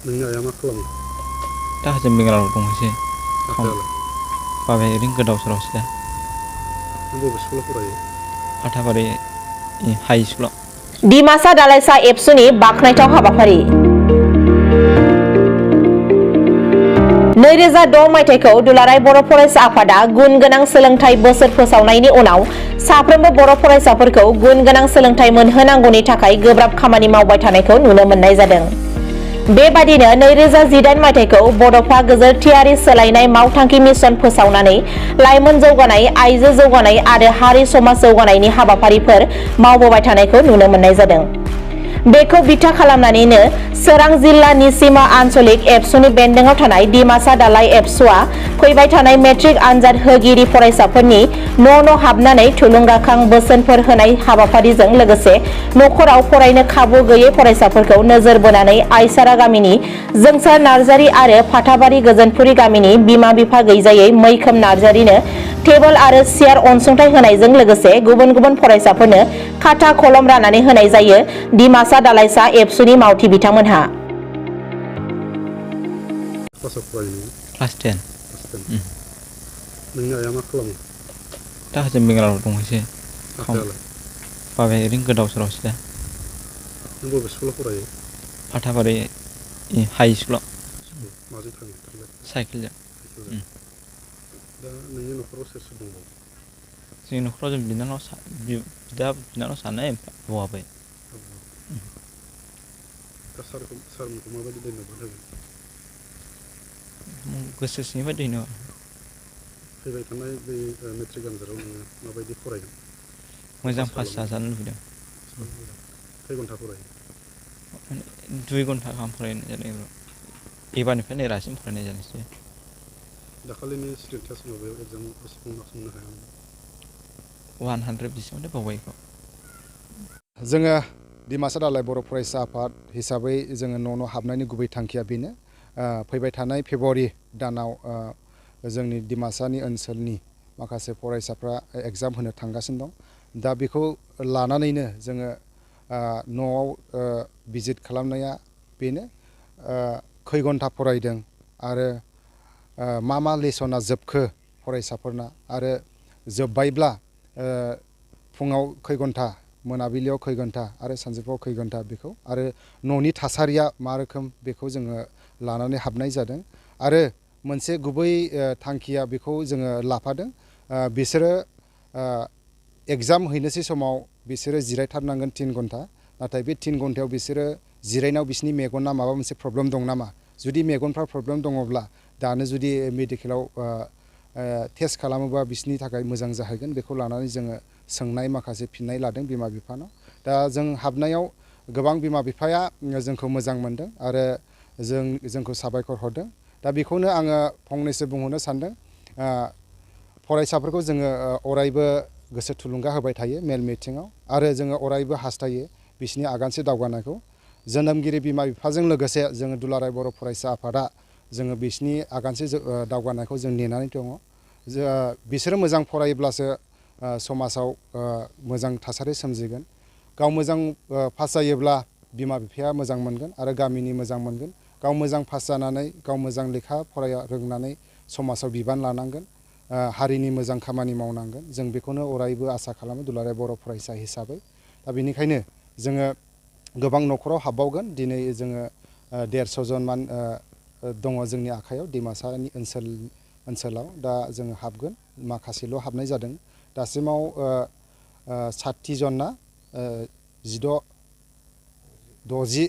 नोंनि आइया मा खालामो? दा जों बेंगालराव दं एसे। आफायालाय? बाबाया ओरैनो गोदाव सोरावसो दा। नों बबे स्कुलाव फरायो? फाथाबारि हाइ स्कुलाव। डिमासा दालाइसा एबसुनि बाख्नायथाव हाबाफारि 2006 मायथाइखौ दुलाराय बर' फरायसा आफादा गुन गोनां सोलोंथाइ बोसोर फोसावनायनि उनाव साफ्रोमबो बर' फरायसाफोरखौ गुन गोनां सोलोंथाइ मोनहोनांगौनि थाखाय गोब्राब खामानि मावबाय थानायखौ नुनो मोननाय जादों। बेबादिनो 2018 मायथाइखौ बड'फा गोजोरथियारि सोलायनाय मावथांखि मिशन फोसावनानै लाइमोन जौगानाय, आइजो जौगानाय आरो हारि समाज जौगानायनि हाबाफारिफोर मावबोबाय थानायखौ नुनो मोननाय जादों। बेखौ बिथा खालामनानैनो सोरां जिल्ला निसिमा आनसलिक एबसुनि बेन्दोङाव थानाय डिमासा दालाइ एबसुआ फैबाय थानाय मेट्रिक आनजाद होगिरि फरायसाफोरनि न' हाबनानै थुलुंगाखां बोसोनफोर होनाय हाबाफारिजों लोगोसे नख'राव फरायनो खाबु गैयै फरायसाफोरखौ नोजोर बोनानै आइसारा गामिनि जोंसार नार्जारि आरो फाथाबारि गोजोनपुरि गामिनि बिमा बिफा गैजायै मैखोम नार्जारिनो टेबोल आरो सियार अनसुंथाइ होनायजों लोगोसे गुबुन गुबुन फरायसाफोरनो खाथा कलम राननानै होनाय जायो। डिमासा दालाइसा एबसुनि मावथि बिथांमोनहा। क्लासाव फरायो नोङो? क्लास 10। नोंनि आइया मा खालामो? दा जों बेंगालराव दं एसे। आफायालाय? बाबाया ओरैनो गोदाव सोरावसो दा। नों बबे स्कुलाव फरायो? फाथाबारि हाइ स्कुलाव। माजों थाङो? साइकेलजों। दा नोंनि न'खराव सोर सोर दंबावो? जोंनि न'खराव जों बिदा बिनानाव सानै आबौ आबै। दा सारमोनखौ माबायदि धन्यबाद होगोन? गोसो सिंनिफ्राय धन्यबाद। फैबाय थानाय बे मेट्रिक आनजादाव नोङो माबायदि फरायगोन? मोजां पास जाजानो लुबैदों। खै घन्टा फरायो? 2 घन्टा गाहाम फरायनाय जादों। एबारनिफ्राय नै रासिन फरायनाय जानोसै। दाखालिनि स्टेट टेस्ट माबायाव एग्जामाव बेसेबां मार्कस मोननो हायामोन? 100 बेसेबांथो बावबाय बेखौ। जोङो डिमासा दालाइ बर' फरायसा आफाद हिसाबै जोङो न' हाबनायनि गुबै थांखिया बेनो। फैबाय थानाय फेब्रुवारि दानाव जोंनि डिमासानि ओनसोलनि माखासे फरायसाफ्रा एग्जाम होनो थांगासिनो दं। दा बेखौ लानानैनो जोङो न'आव भिजिट खालामनाया बेनो खै घन्टा फरायदों आरो मा लेसना जोबखो फरायसाफोरना आरो जोब्बायब्ला फुङाव खै घन्टा, मोनाबिलियाव खै घन्टा आरो सानजौफुआव खै घन्टा बेखौ आरो न'नि थासारिया मा रोखोम बेखौ जोङो लानानै हाबनाय जादों। आरो मोनसे गुबै थांखिया बेखौ जोङो लाफादों बिसोरो एग्जाम हैनोसै समाव बिसोरो जिरायथारनांगोन 3 घन्टा। नाथाय बे 3 घन्टायाव बिसोरो जिरायनायाव बिसोरनि मेगना माबा मोनसे प्रब्लेम दं नामा? जुदि मेगनफ्रा प्रब्लेम दङब्ला दानो जुदि मेडिकेलाव टेस्ट खालामोबा बिसोरनि थाखाय मोजां जाहैगोन। बेखौ लानानै जोङो सोंनाय माखासे फिननाय लादों बिमा बिफानाव। दा जों हाबनायाव गोबां बिमा बिफाया जोंखौ मोजां मोनदों आरो जोंखौ साबायखर हरदों। दा बेखौनो आङो फंनैसो बुंहरनो सानदों। फरायसाफोरखौ जोङो अरायबो गोसो थुलुंगा होबाय थायो मेल मिथिङाव आरो जोङो अरायबो हास्थायो बिसोरनि आगानसे दावगानायखौ। जोनोमगिरि बिमा बिफाजों लोगोसे जोङो दुलाराय बर' फरायसा आफादा जोङो बिसोरनि आगानसे दावगानायखौ जों नेनानै दङ। बिसोरो मोजां फरायोब्लासो समाजाव मोजां थासारि सोमजिगोन। गाव मोजां पास जायोब्ला बिमा बिफाया मोजां मोनगोन आरो गामिनि मोजां मोनगोन। गाव मोजां पास जानानै गाव मोजां लेखा फराया रोंनानै समाजाव बिबान लानांगोन, हारिनि मोजां खामानि मावनांगोन। जों बेखौनो अरायबो आसा खालामो दुलाराय बर' फरायसा हिसाबै। दा बेनिखायनो जोङो गोबां न'खराव हाबबावगोन। दिनै जोङो 150 जन मान दङ जोंनि आखायाव डिमासानि ओनसोलाव। दा जोङो हाबगोन, माखासेल' हाबनाय जादों। दासिमाव 60 जनना 60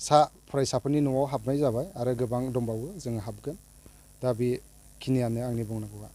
सा फरायसाफोरनि न'आव हाबनाय जाबाय आरो गोबां दंबावो जोङो हाबगोन। दा बेखिनियानो आंनि बुंनांगौआ।